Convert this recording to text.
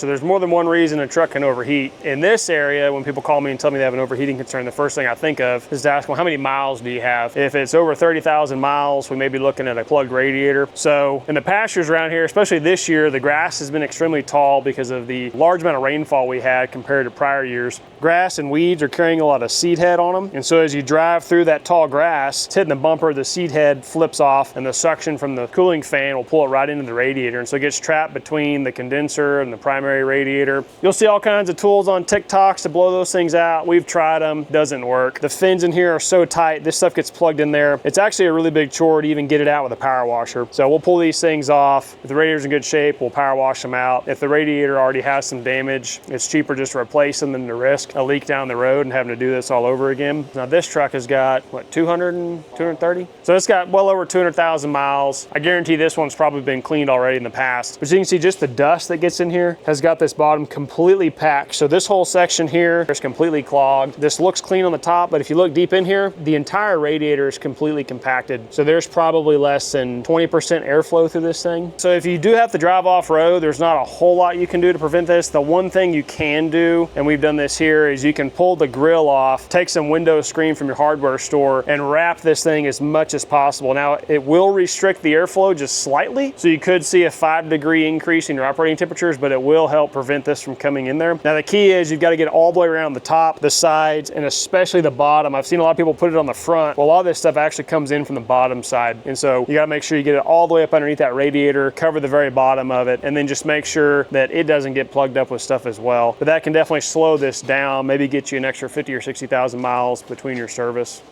So there's more than one reason a truck can overheat. In this area, when people call me and tell me they have an overheating concern, the first thing I think of is to ask, well, how many miles do you have? If it's over 30,000 miles, we may be looking at a plugged radiator. So in the pastures around here, especially this year, the grass has been extremely tall because of the large amount of rainfall we had compared to prior years. Grass and weeds are carrying a lot of seed head on them. And so as you drive through that tall grass, it's hitting the bumper, the seed head flips off, and the suction from the cooling fan will pull it right into the radiator. And so it gets trapped between the condenser and the primary radiator. You'll see all kinds of tools on TikToks to blow those things out. We've tried them, doesn't work. The fins in here are so tight, this stuff gets plugged in there. It's actually a really big chore to even get it out with a power washer. So we'll pull these things off. If the radiator's in good shape, we'll power wash them out. If the radiator already has some damage, it's cheaper just to replace them than to risk a leak down the road and having to do this all over again. Now this truck has got, what, 230? So it's got well over 200,000 miles. I guarantee this one's probably been cleaned already in the past. But you can see just the dust that gets in here has got this bottom completely packed. So this whole section here is completely clogged. This looks clean on the top, but if you look deep in here, the entire radiator is completely compacted. So there's probably less than 20% airflow through this thing. So if you do have to drive off-road, there's not a whole lot you can do to prevent this. The one thing you can do, and we've done this here, is you can pull the grill off, take some window screen from your hardware store, and wrap this thing as much as possible. Now, it will restrict the airflow just slightly, so you could see a 5-degree increase in your operating temperatures, but it will help prevent this from coming in there. Now, the key is you've got to get it all the way around the top, the sides, and especially the bottom. I've seen a lot of people put it on the front. Well, a lot of this stuff actually comes in from the bottom side, and so you got to make sure you get it all the way up underneath that radiator, cover the very bottom of it, and then just make sure that it doesn't get plugged up with stuff as well. But that can definitely slow this down, maybe get you an extra 50 or 60,000 miles between your service.